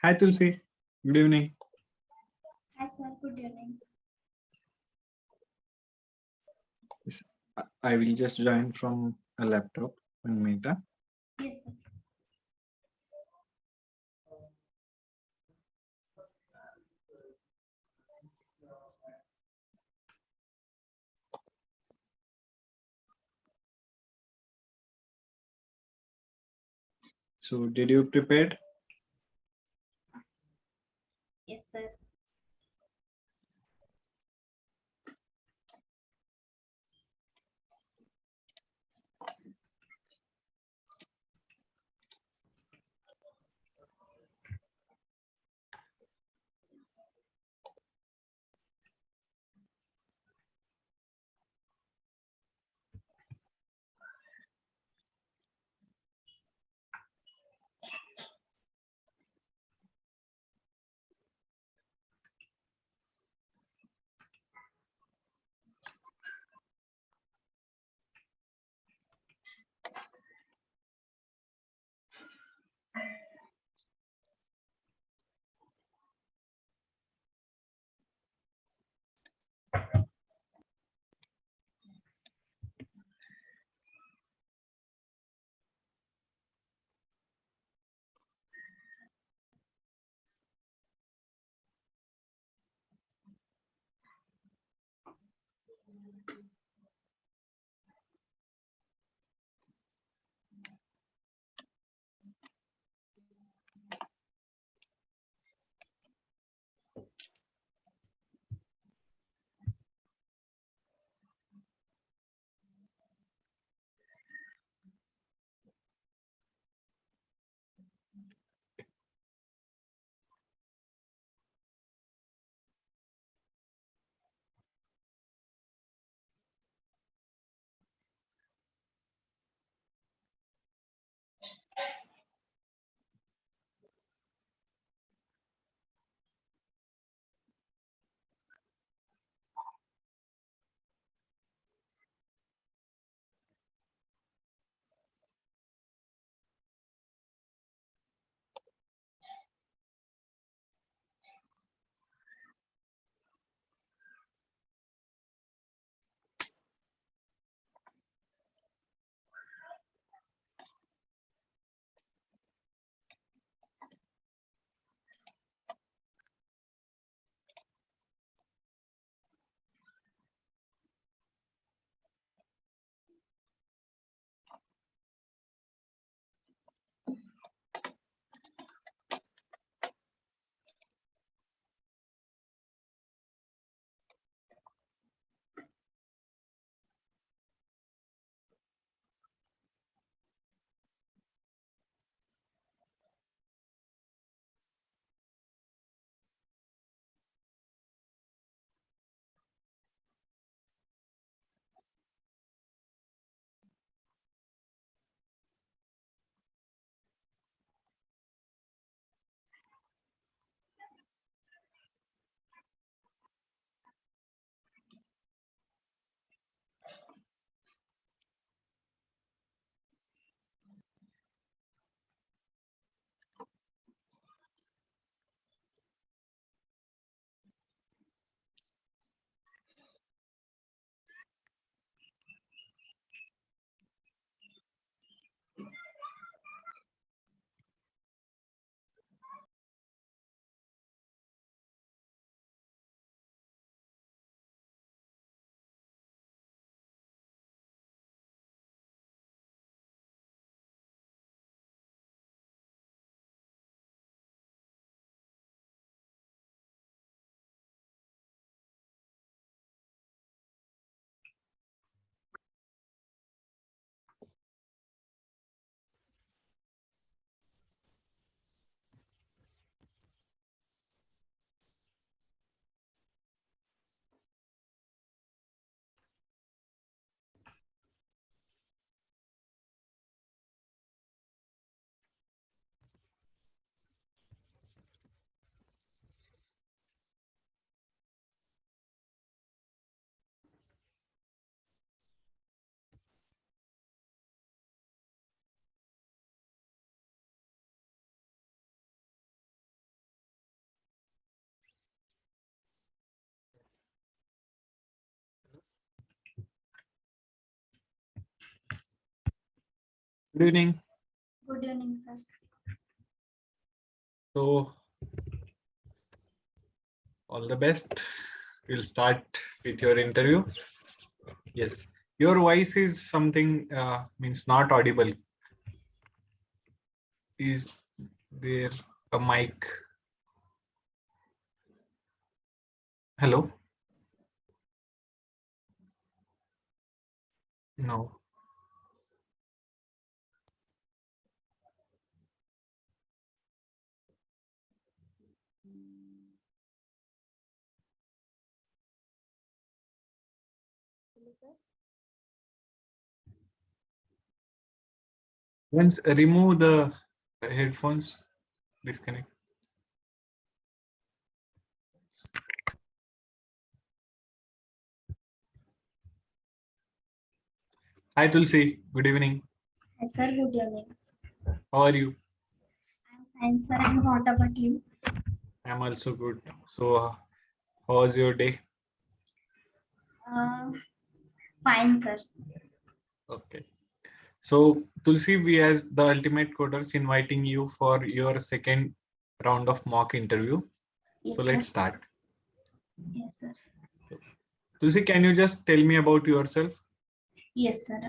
Hi Tulsi, good evening. Hi sir, good evening. Yes, I will just join from a laptop and Meta. Yes sir. So did you prepare? Yes sir. Good evening. Good evening, sir. So, all the best. We'll start with your interview. Yes, your voice is something means not audible. Is there a mic? Hello? No. Once remove the headphones, disconnect. Hi Tulsi, good evening. Hi, sir. Good evening. How are you? I'm fine, sir. And what about you? I'm also good. So, how was your day? Uh, Fine, sir. Okay. So, Tulsi, we as the Ultimate Coders inviting you for your second round of mock interview. Yes, So sir. let's start. Yes, sir. Tulsi, can you just tell me about yourself? Yes, sir.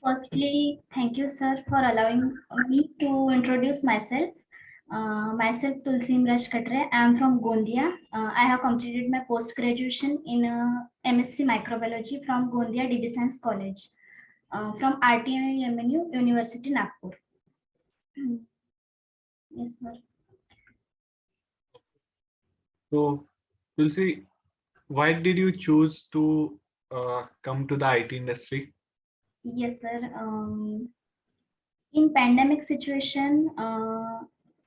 Firstly, thank you, sir, for allowing me to introduce myself. Myself, Tulsi Katre. I am from Gondia. I have completed my post-graduation in MSc Microbiology from Gondia DB Science College from RTI MNU University, Nagpur. Yes, sir. So, Tulsi, why did you choose to come to the IT industry? Yes, sir. In pandemic situation,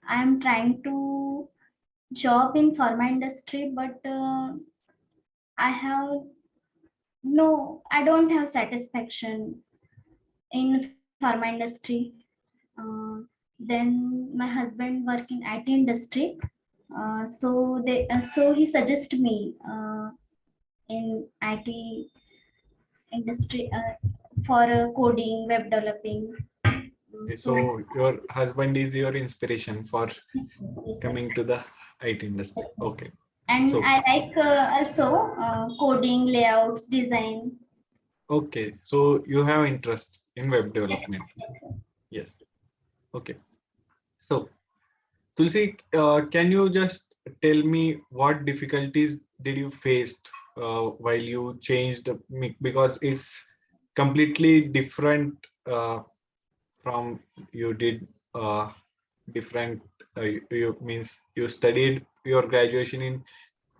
I'm trying to job in pharma industry, but I have no, I don't have satisfaction in pharma industry. Then my husband work in IT industry, so he suggest me in IT industry for coding, web developing. So So, your husband is your inspiration for yes, sir. coming to the IT industry. Okay. And So, I like also coding, layouts, design. okay. So, you have interest in web Yes, development. yes, sir. Yes. Okay. So, Tulsi, can you just tell me what difficulties did you face while you changed because it's completely different from you did different you means you studied your graduation in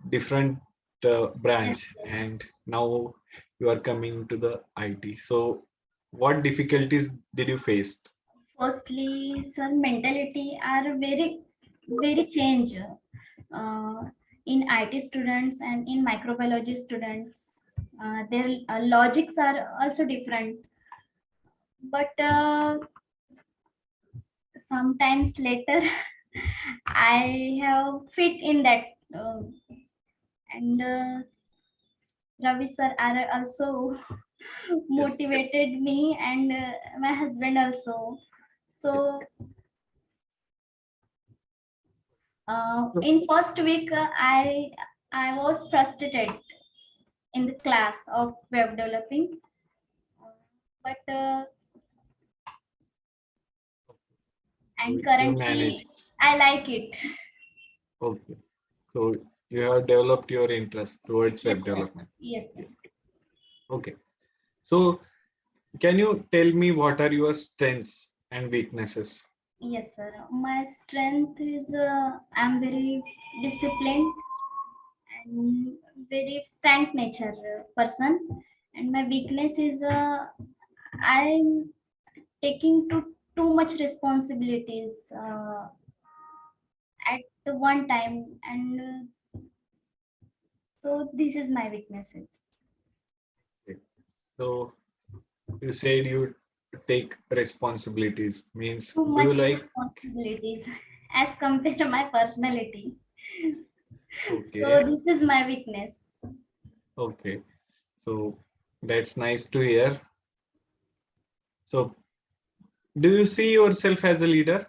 different Yes, branch sir. and now you are coming to the IT. So what difficulties did you face? Firstly, sir, mentality are very change in IT students and in microbiology students. Their logics are also different, but sometimes later I have fit in that, and Ravi sir are also Yes, motivated me and my husband also. yes. So So, in first week, I was frustrated in the class of web developing, but so and you manage. currently I like it. Okay. So you have developed your interest towards Yes, web sir. development. Yes, sir. Yes. Okay. So can you tell me what are your strengths and weaknesses? Yes, sir. My strength is I'm very disciplined and very frank nature person, and my weakness is I'm taking too much responsibilities at the one time, and so this is my weaknesses. Okay. So you said you take responsibilities. Means Too do you much like responsibilities as compared to my personality. So okay, this is my weakness. okay. So that's nice to hear. So do you see yourself as a leader?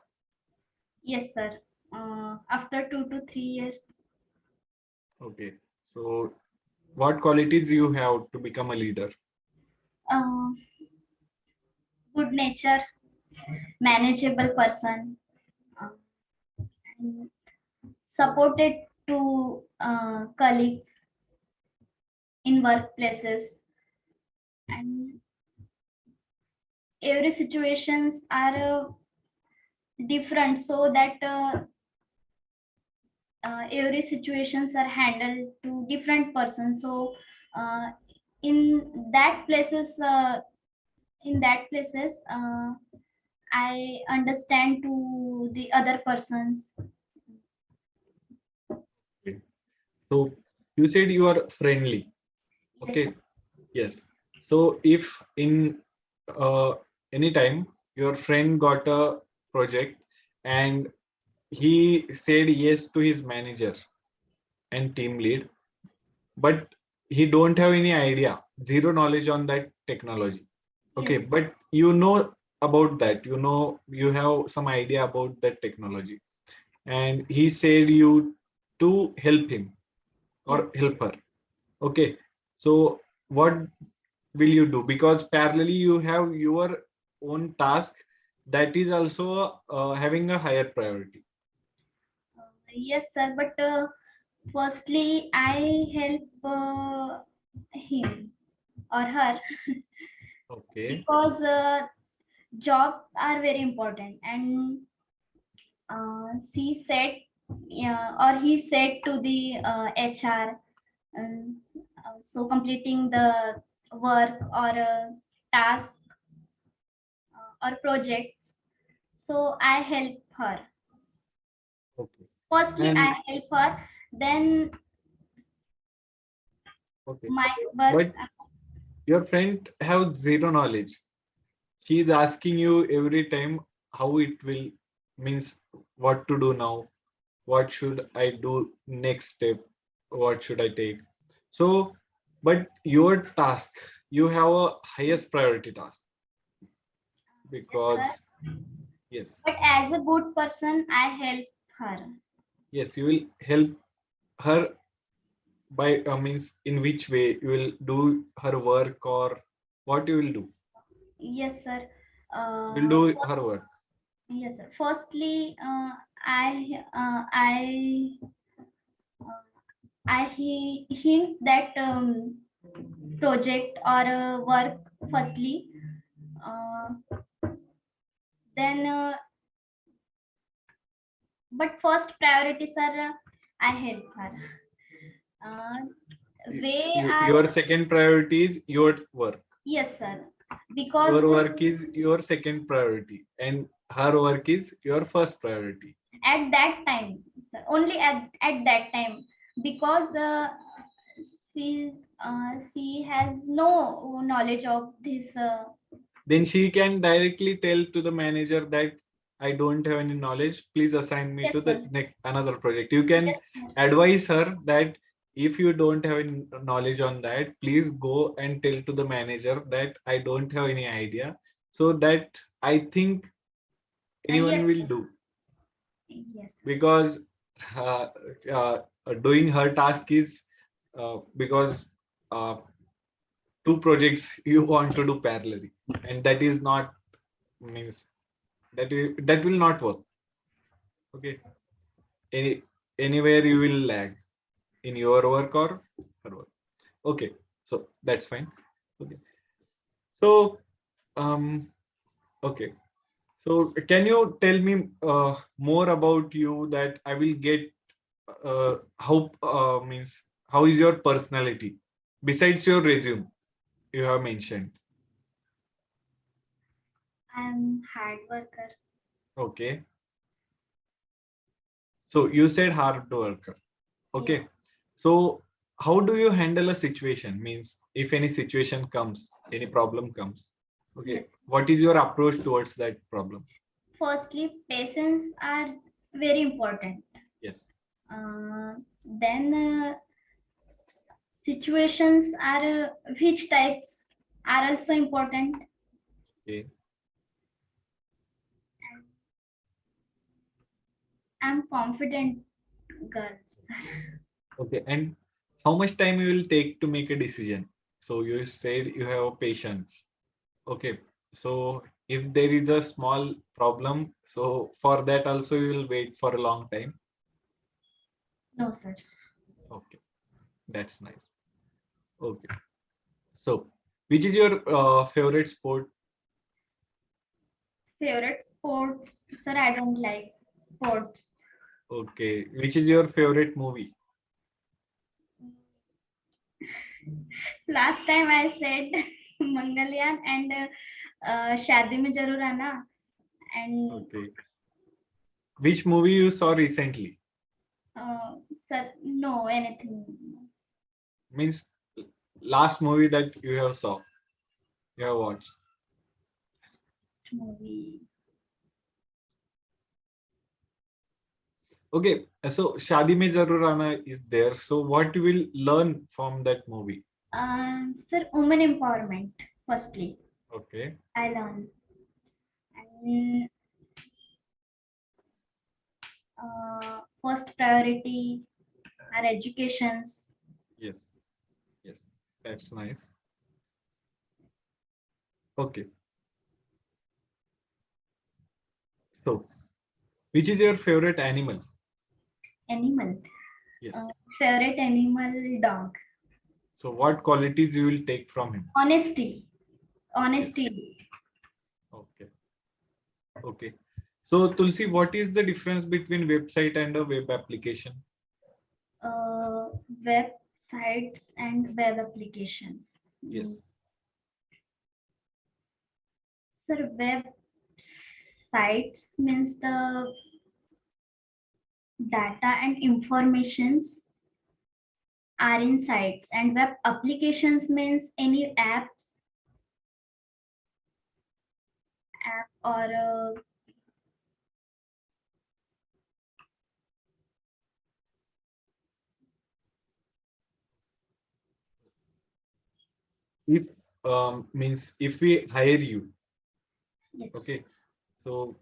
Yes, sir. After 2 to 3 years. Okay. So what qualities you have to become a leader? Uh, Good nature, manageable person, uh, and supported to colleagues in workplaces, and every situations are different, so that every situations are handled to different persons. So uh, in that places in that places I understand to the other persons. Okay. So you said you are friendly. Yes, sir. Okay. Yes. So if in uh, any time your friend got a project and he said yes to his manager and team lead, but he don't have any idea, zero knowledge on that technology. Okay, Yes, but you know about that, you know, you have some idea about that technology, and he said you to help him yes, or help her. Okay, so what will you do? Because parallelly you have your own task that is also having a higher priority. yes, sir. But firstly, I help him or her Okay. because jobs are very important, and she said, yeah, or he said to the HR, so completing the work or task or projects. So I help her. Okay. Firstly, And I help her. Then okay, my work. but your friend have zero knowledge. She is asking you every time how it will, means what to do now, what should I do next step, what should I take. So but your task, you have a highest priority task, Yes, sir. because yes, But as a good person, I help her. yes, you will help her by means in which way you will do her work, or what you will do, Yes, sir. you will do First, her work. yes, sir. Firstly, I hint that project or work firstly. Uh, then, but first priorities are I help her. Uh, Way are, Your second priority is your work. yes, sir. Your Because work is your second priority, and her work is your first priority. at that time, sir, only at that time, because she has no knowledge of this. Then she can directly tell to the manager that I don't have any knowledge. Please assign me Yes, to the sir. next another project. You can Yes, sir. advise her that if you don't have any knowledge on that, please go and tell to the manager that I don't have any idea. So that I think anyone Yes, will sir. do, Yes, sir. because uh, uh, doing her task is because uh, two projects you want to do parallelly, and that is not, means that will not work. Okay, any anywhere you will lag in your work or her work. Okay, so that's fine. Okay, so um okay, so can you tell me more about you, that I will get how means how is your personality besides your resume you have mentioned. I'm hard worker. Okay, so you said hard worker. Yes, Okay, so how do you handle a situation, means if any situation comes, any problem comes, okay, yes. what is your approach towards that problem? Firstly, patience are very important. Yes. Then situations are which types are also important. Okay. I'm confident girl. Okay, and how much time you will take to make a decision? So you said you have patience. Okay, so if there is a small problem, so for that also you will wait for a long time. No, sir. Okay, that's nice. Okay, so which is your favorite sport? Favorite sports, sir? I don't like sports. Okay, which is your favorite movie? Last time I said Mangalyaan and Shadi Mein Zarur Aana and Okay, which movie you saw recently? sir, no anything. Means last movie that you have watched. Movie. Okay, so Shadi Mein Zarur Aana is there. So what you will learn from that movie? Sir, women empowerment. Firstly, Okay, I learned. And first priority are educations. yes, yes, that's nice. Okay, so which is your favorite animal? Animal. Yes. Favorite animal, dog. So what qualities you will take from him? Honesty. Yes. Honesty. Okay. Okay. So Tulsi, what is the difference between website and a web application? Uh, Websites and web applications. Yes. Sir, websites means the data and informations are in sites, and web applications means any app or If means if we hire you, yes. okay. So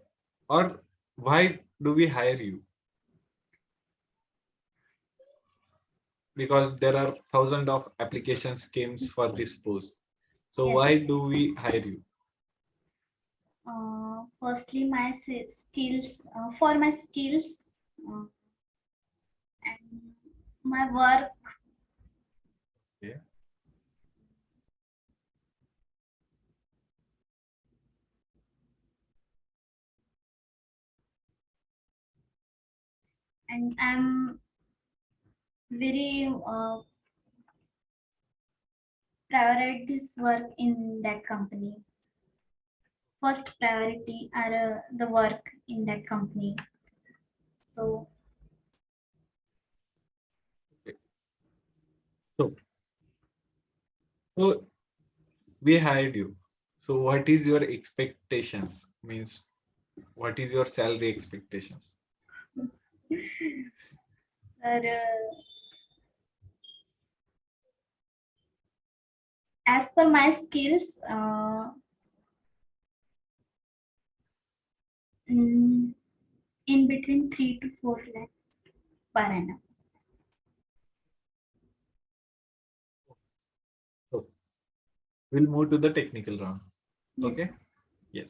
or why do we hire you? Because there are thousands of application schemes for this post. So Yes. why do we hire you? Firstly, my skills for my skills and my work. Okay. And I'm very prioritize this work in that company. First priority are the work in that company. So Okay. So so we hired you. So what is your expectations? Means what is your salary expectations? as per my skills, mm, in between 3 to 4 lakhs per annum. So we'll move to the technical round. Yes. Okay. Yes.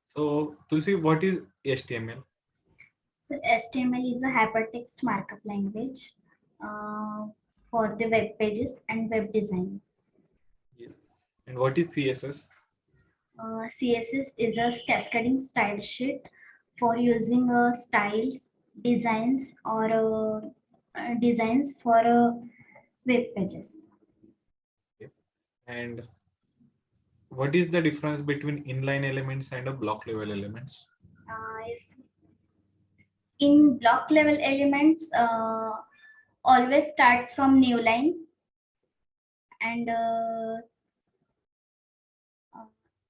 So Tulsi, what is HTML? So HTML is a hypertext markup language for the web pages and web design. Yes. And what is CSS? CSS is a cascading style sheet for using styles, designs, or designs for web pages. Okay. And what is the difference between inline elements and a block level elements? Is in block level elements always starts from new line and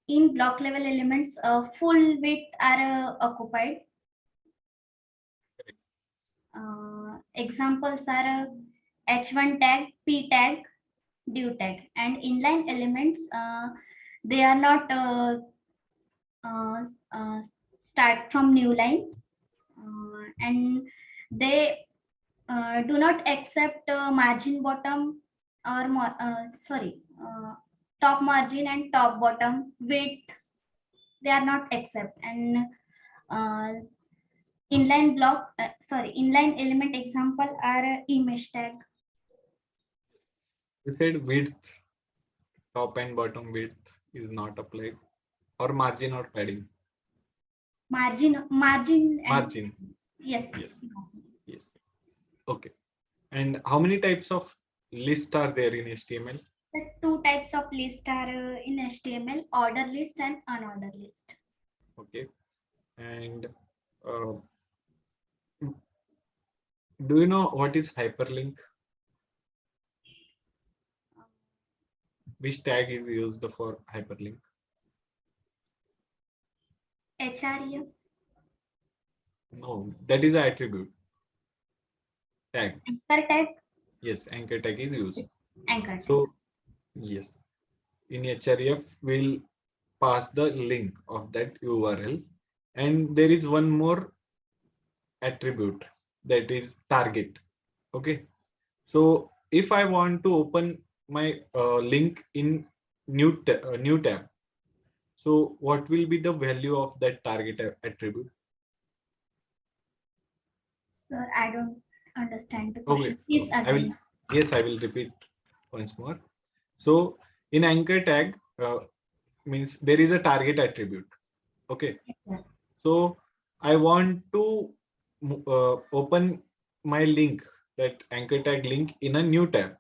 in block level elements full width are occupied. Examples are h1 tag, p tag, div tag, and inline elements they are not uh, start from new line. and they do not accept margin bottom or top margin and top bottom width. They are not accept. And uh, inline element example are image tag. You said width, top and bottom width is not applied, or margin or padding. Margin and Margin. yes. Yes. Okay. And how many types of lists are there in HTML? The two types of list are in HTML: order list and unordered list. Okay. And uh, do you know what is hyperlink? Which tag is used for hyperlink? HREF. No, that is an attribute. Tag. Anchor tag. Yes, anchor tag is used. Anchor tag. So, yes, in href, we'll pass the link of that URL. And there is one more attribute, that is target. Okay. So if I want to open my link in new tab, so what will be the value of that target attribute? Sir, I don't understand the Okay, question. Please I will. again. Yes, I will repeat once more. So in anchor tag means there is a target attribute. Okay. Yes, sir. So I want to open my link, that anchor tag link, in a new tab.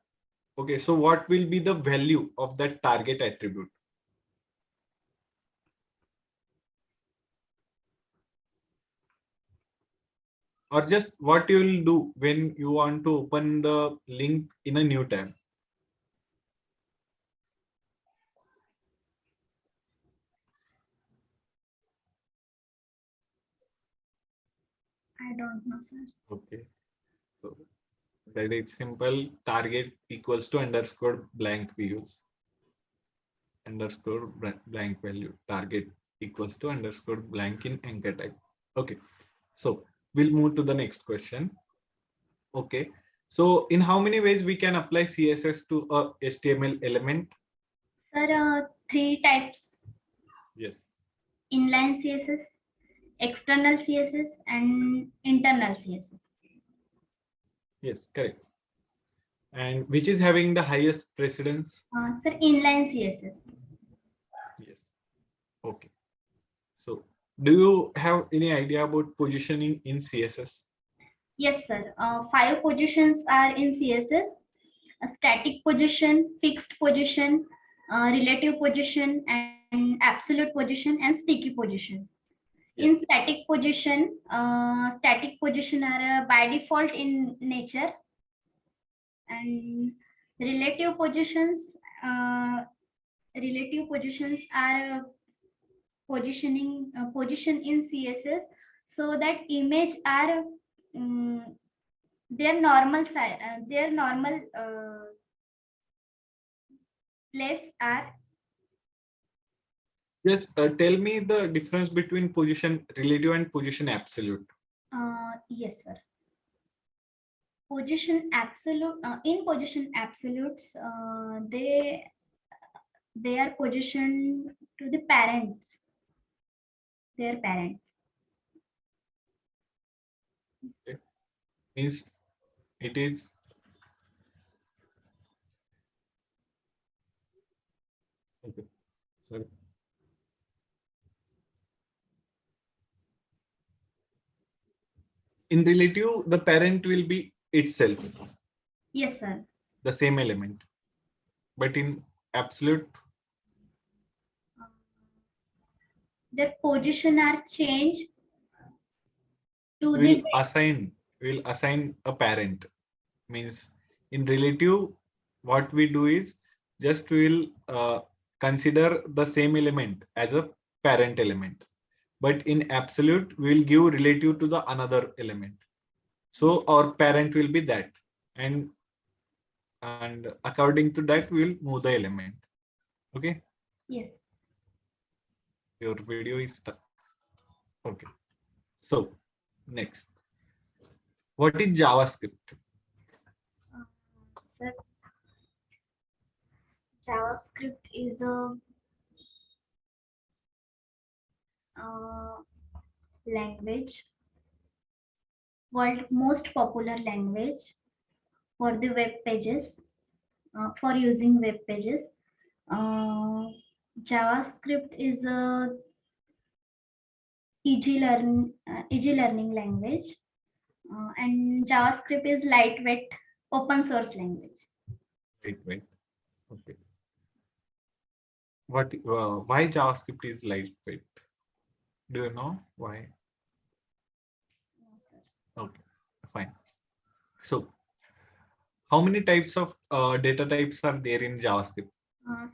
Okay, so what will be the value of that target attribute? Or just what you will do when you want to open the link in a new tab? I don't know, sir. Okay, so that is simple. Target equals to underscore blank we use. Underscore blank value. Target equals to underscore blank in anchor tag. Okay, so we'll move to the next question. Okay, so in how many ways we can apply CSS to a HTML element? Sir, three types: Yes. inline CSS, external CSS, and internal CSS. Yes, correct. And which is having the highest precedence? Sir, inline CSS. Yes. Okay. So do you have any idea about positioning in CSS? Yes, sir. 5 positions are in CSS: a static position, fixed position, relative position, and absolute position, and sticky positions. In Yes. static position are by default in nature, and relative positions uh, relative positions are position in CSS, so that image are um, their normal size, their normal place are. Yes. Tell me the difference between position relative and position absolute. Yes, sir. Position absolute, in position absolutes, they are positioned to the parents, their parents. Okay. Means it is. Okay. Sorry. In relative, the parent will be itself, Yes, sir. the same element. But in absolute, Their position are changed to we'll the. assign a parent. Means in relative, what we do is just we'll consider the same element as a parent element. But in absolute, we'll give relative to the another element. So our parent will be that. And according to that, we'll move the element. Okay. Yes. Your video is stuck. Okay. So Next, what is JavaScript? Sir, JavaScript is a language, world most popular language for the web pages, for using web pages. Uh, JavaScript is a easy learning language, and JavaScript is lightweight, open source language. Wait. Okay. Why JavaScript is lightweight? Do you know why? Okay, fine. So, how many types of data types are there in JavaScript?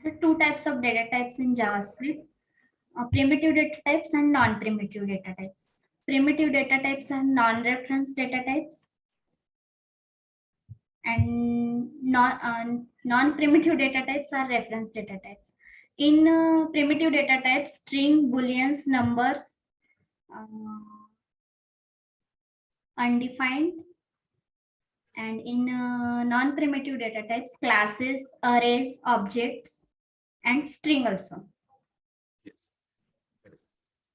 So two types of data types in JavaScript: primitive data types and non-primitive data types. Primitive data types are non-reference data types, and non-primitive data types are reference data types. In primitive data types, string, booleans, numbers, uh, undefined, and in non-primitive data types, classes, arrays, objects, and string also. Yes. Correct.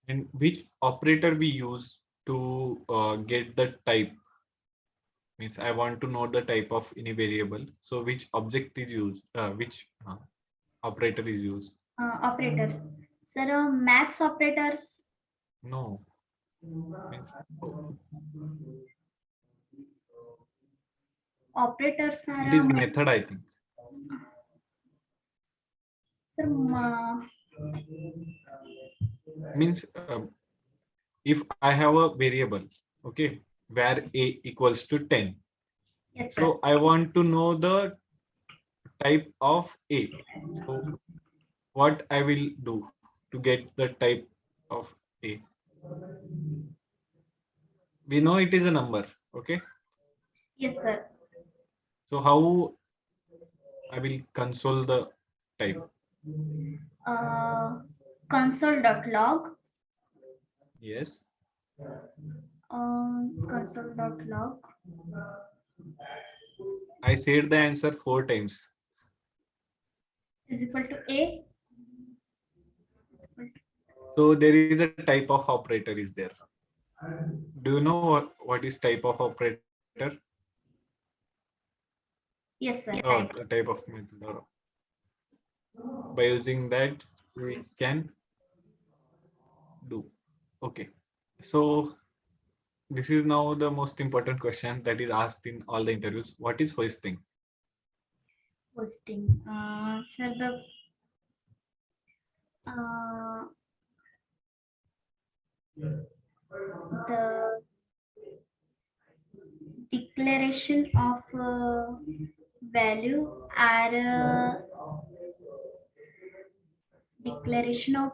And which operator we use to get the type? Means I want to know the type of any variable. So which object is used? Which operator is used? Operators. Sir, maths operators. No. Means, oh, Operators it are is method, I think. sir, Means if I have a variable, okay, where a equals to 10. yes, sir. So I want to know the type of a. So what I will do to get the type of a? We know it is a number, okay? Yes, sir. So how I will console the type? Uh, console.log. Yes, Console.log I said the answer 4 times. is equal to a. So there is a type of operator is there. Do you know what is type of operator? Yes, sir. Or the type of method? Or by using that we can do. Okay. So this is now the most important question that is asked in all the interviews. What is hoisting? Hosting. Sir, uh, the declaration of value are declaration of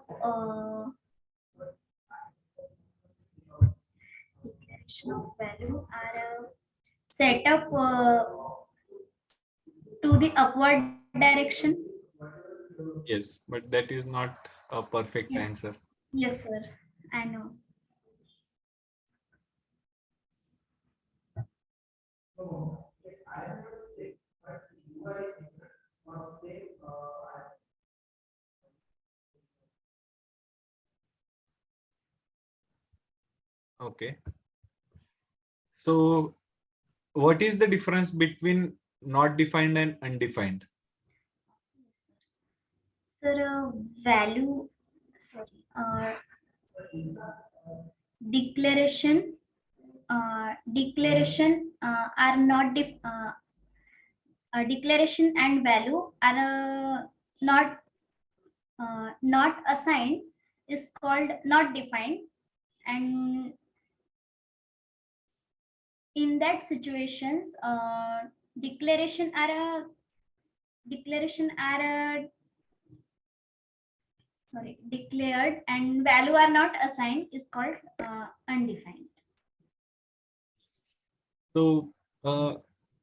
declaration of value are set up to the upward direction. Yes, but that is not a perfect Yes, answer. yes, sir. I know. Okay. So what is the difference between not defined and undefined? Sir, value. Sorry. Declaration. Declaration are not declaration and value are not assigned is called not defined, and in that situations declaration are a declaration are a, sorry, declared and value are not assigned is called undefined. So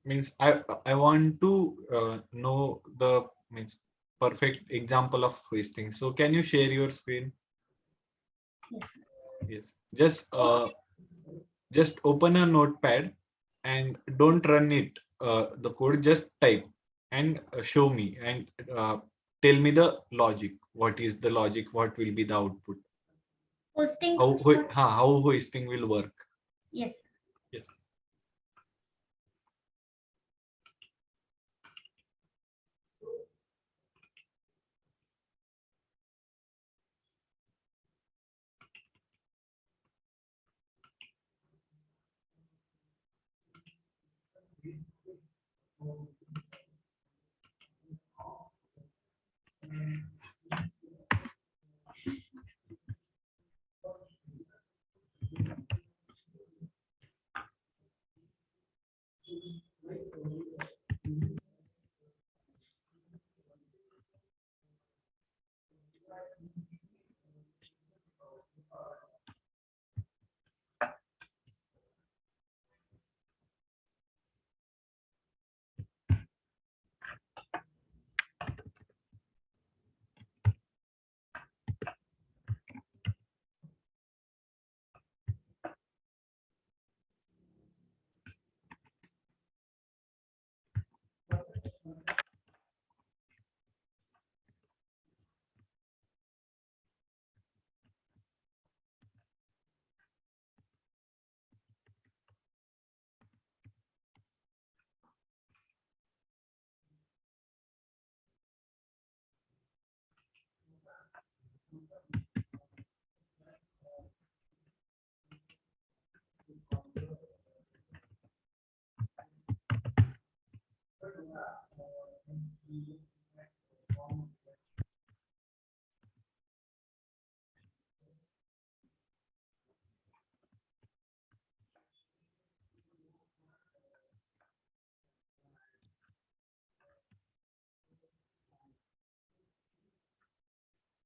means I want to know the means perfect example of hoisting. So can you share your screen? Yes, sir. Yes. Just just open a notepad and don't run it, the code, just type and show me and tell me the logic. What is the logic? What will be the output? Hosting. How hosting will work? Yes. Yes.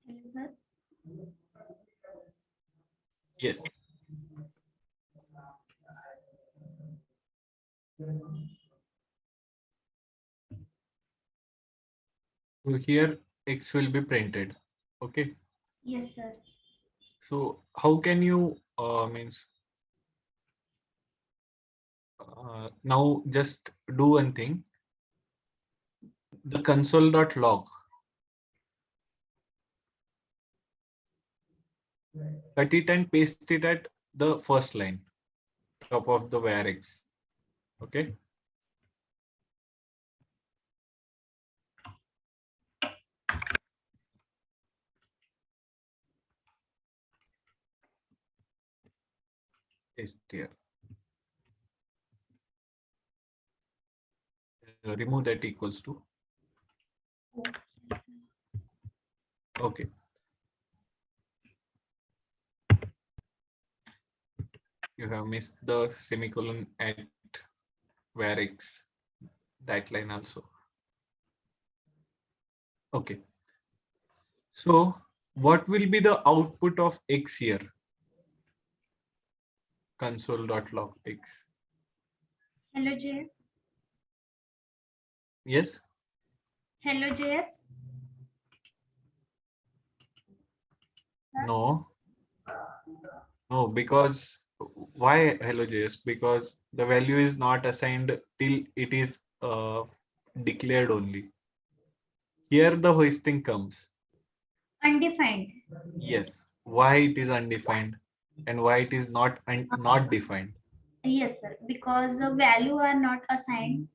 Hello, sir. Yes. So here X will be printed. Okay. Yes, sir. So how can you means now just do one thing. The console.log, cut it and paste it at the first line, top of the var X. Okay. Paste here. Remove that equals to. Okay. You have missed the semicolon at var X, that line also. Okay. So what will be the output of X here? Console.log X. Hello, JS. Yes. Hello, JS. No. No, because why hello JS? Because the value is not assigned till it is declared only. Here the hoisting comes. Undefined. Yes. Why it is undefined and why it is not defined? Yes, sir. Because the value are not assigned.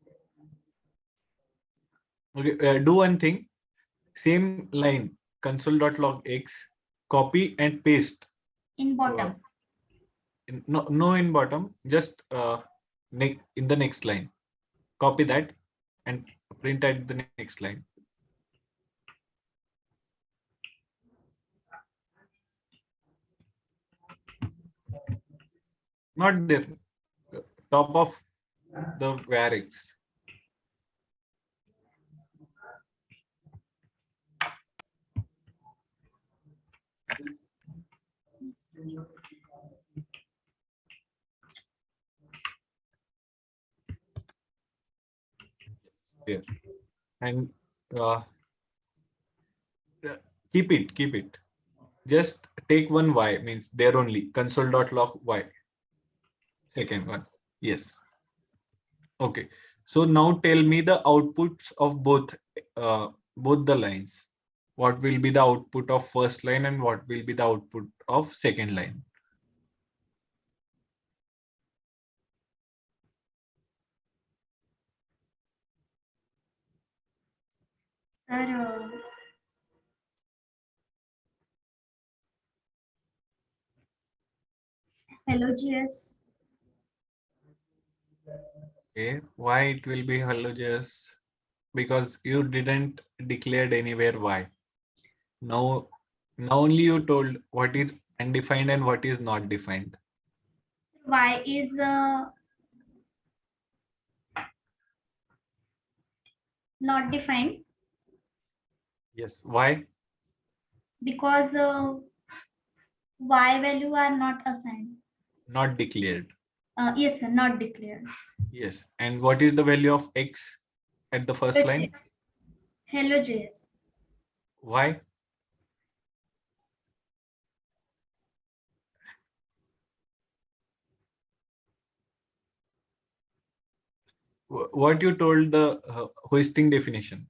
Okay, do one thing. Same line console.log X, copy and paste. In bottom. No in bottom, just in the next line. Copy that and print at the next line. Not there. Top of the var X. Here. And uh, keep it. Just take one y, means there only console.log y. Second one. Yes. Okay. So now tell me the outputs of both the lines. What will be the output of first line and what will be the output of second line? Sir, hello GS. Okay. Why it will be hello just because you didn't declared anywhere why. Now only you told what is undefined and what is not defined. Y is not defined Yes. Why? because Y value are not assigned. Not declared. Yes, sir, not declared. Yes. And what is the value of x at the first Hello, line? hello JS. Why? What you told the hoisting definition?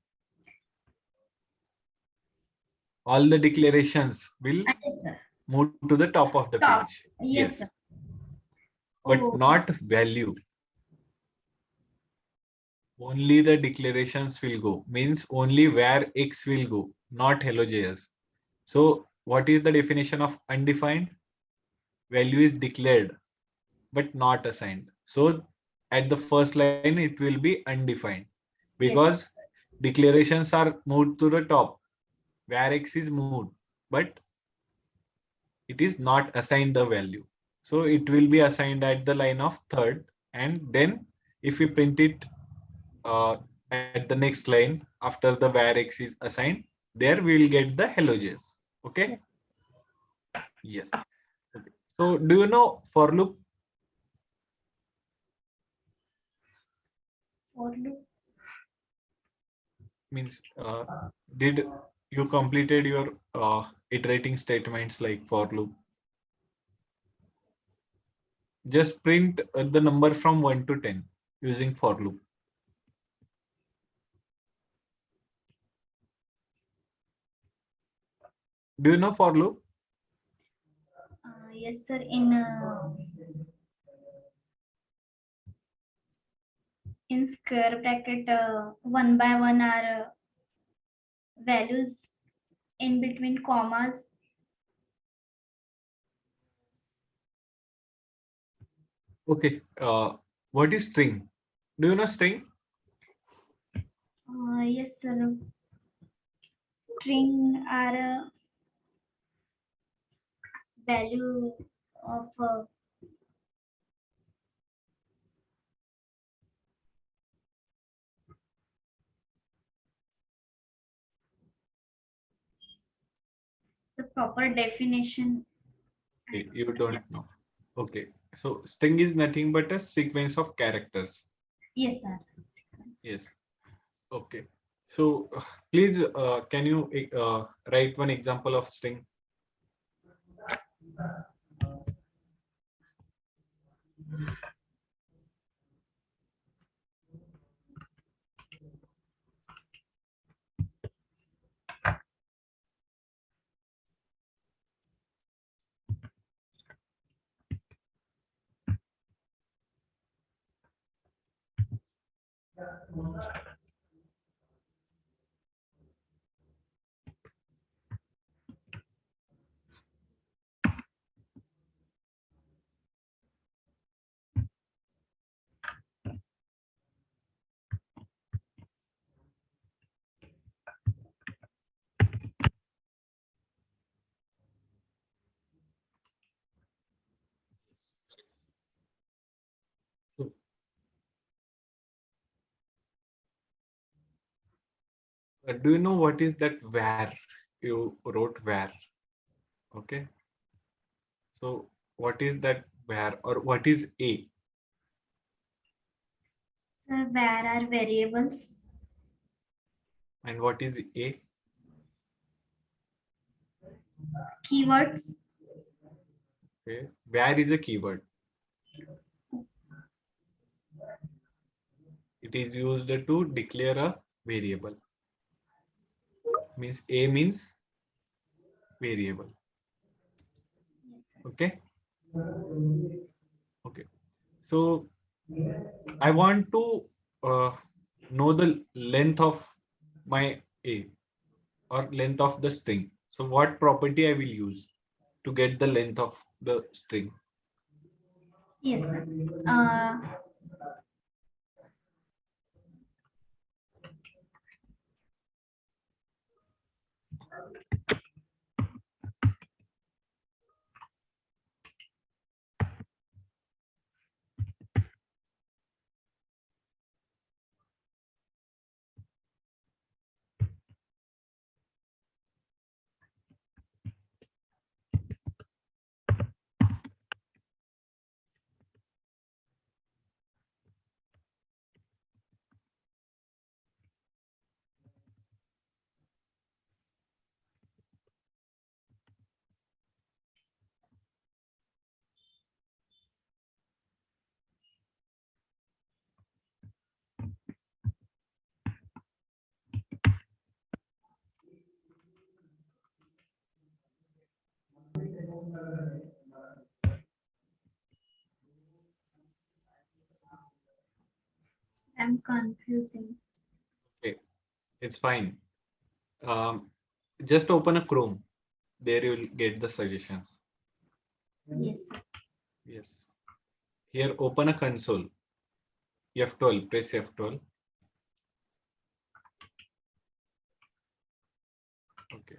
All the declarations will Yes, sir. move to the top of the Top. page. Yes, Yes. sir. But Oh, not value. Only the declarations will go. Means only where x will go, not hello JS. So what is the definition of undefined? Value is declared but not assigned. So at the first line it will be undefined yes, because declarations are moved to the top where x is moved, but it is not assigned the value. So it will be assigned at the line of third, and then if we print it uh, at the next line after the where x is assigned, there we will get the hello JS. Okay. yes. Yes. Okay. So do you know for loop? For loop. Means did you completed your iterating statements like for loop? Just print the number from 1 to 10 using for loop. Do you know for loop? Yes, sir. In square bracket, one by one are values in between commas. Okay. What is string? Do you know string? Yes, sir. String are a value of the proper definition. Okay, you don't know. Okay. So string is nothing but a sequence of characters. Yes, sir. Yes. Okay. So please, can you write one example of string? So, do you know what is that where? You wrote where. Okay. So what is that where or what is a Sir, where are variables? and what is a? Keywords. Okay. Where is a keyword? It is used to declare a variable. Means A means variable. Okay. Okay. So I want to know the length of my A or length of the string. So what property I will use to get the length of the string? Yes, sir. I'm confusing. Okay, it's fine. Just open a Chrome. There you will get the suggestions. Yes, sir. Yes. Here, open a console. F12, press F12. Okay.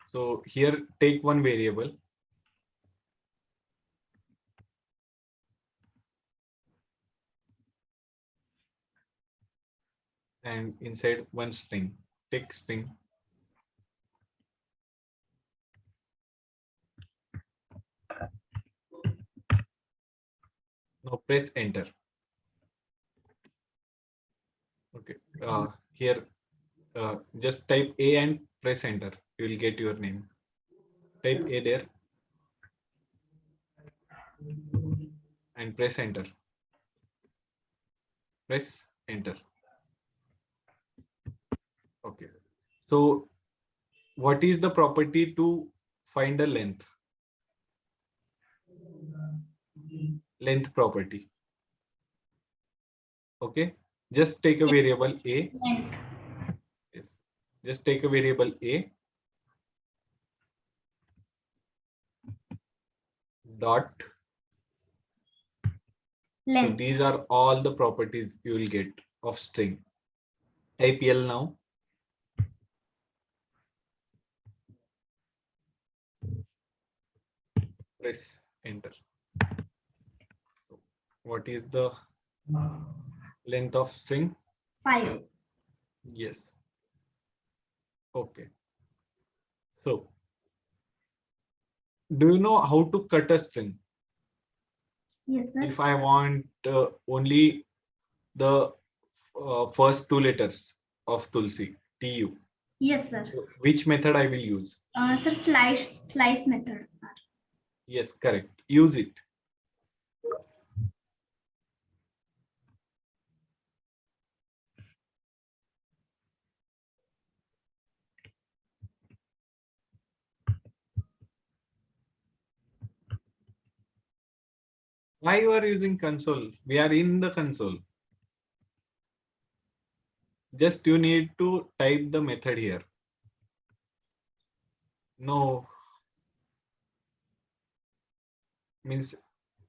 So here, take one variable. And inside one string, take string. Now press enter. Okay. Here, just type A and press enter. You will get your name. Type A there and press enter. Press enter. Okay. So what is the property to find a length? Length property. Okay. Just take a variable A. Length. Yes. Just take a variable A dot. So Length. these are all the properties you will get of string. Type L now. Press enter. So what is the length of string? 5. Yes. Okay. So do you know how to cut a string? Yes, sir. If I want only the first two letters of Tulsi, TU, Yes, sir. so which method I will use? Sir, slice method. Yes, correct. Use it. Why you are using console? We are in the console. Just you need to type the method here. No, means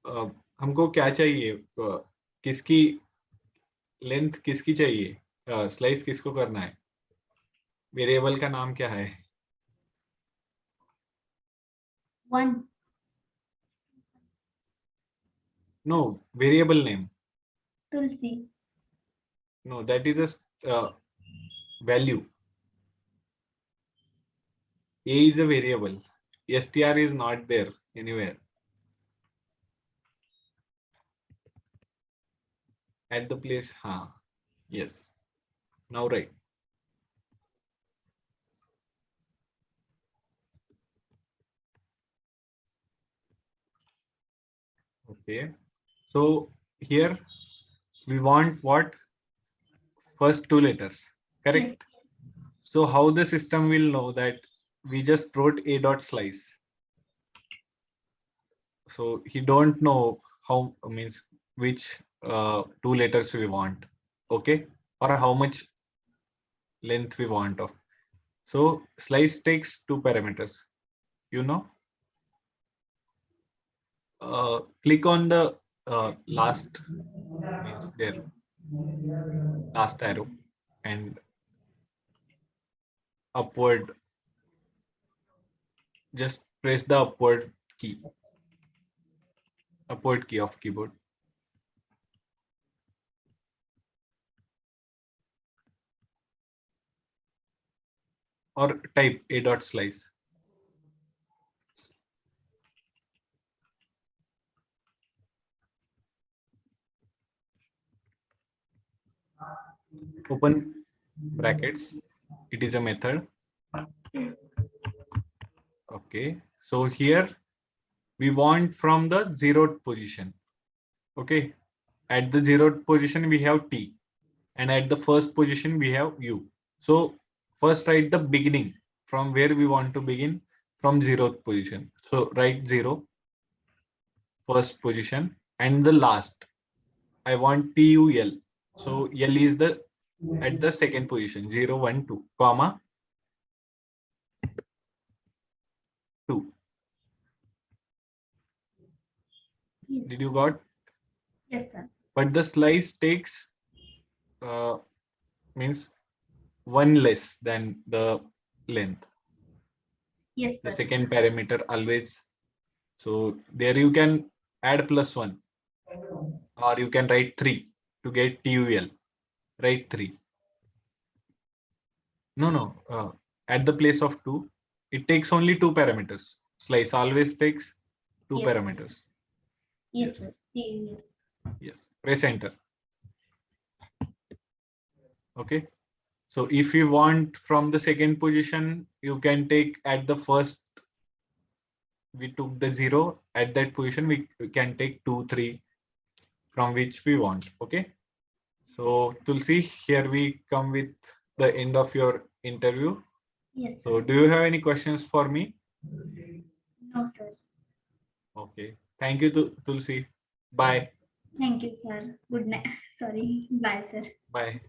हमको क्या चाहिए? किसकी length किसकी चाहिए? Slice किसको करना है? Variable का नाम क्या है? 1. No, variable name. Tulsi. No, that is a value. A is a variable. Str is not there anywhere. At the place, yes. Now right. Okay. So here we want what? first two letters, correct? Yes. So how the system will know that we just wrote a dot slice? So he don't know how means which two letters we want, okay, or how much length we want of. So slice takes two parameters, you know. Click on the last means there last arrow and upward, just press the upward key of keyboard. Or type a dot slice. Open brackets. It is a method. Yes. Okay. So here we want from the zeroth position. Okay. At the zeroth position we have T, and at the first position we have U. So first write the beginning from where we want to begin, from zeroth position. So write 0, first position, and the last. I want TUL. So L is the at the second position, 0, 1, 2, comma 2. Yes. Did you got? Yes, sir. But the slice takes means one less than the length. Yes, The sir. second parameter always. So there you can add +1, or you can write 3 to get TUL. Write 3. No. At the place of 2, it takes only 2 parameters. Slice always takes 2 Yes. parameters. Yes, Yes. sir. Yes. Yes. Press enter. Okay. So if you want from the second position, you can take at the first, we took the 0, at that position we can take 2, 3 from which we want. Okay. So Tulsi, here we come with the end of your interview. Yes, So sir. do you have any questions for me? No, sir. Okay. Thank you, Tulsi. Bye. Thank you, sir. Good night. Sorry. Bye, sir. Bye.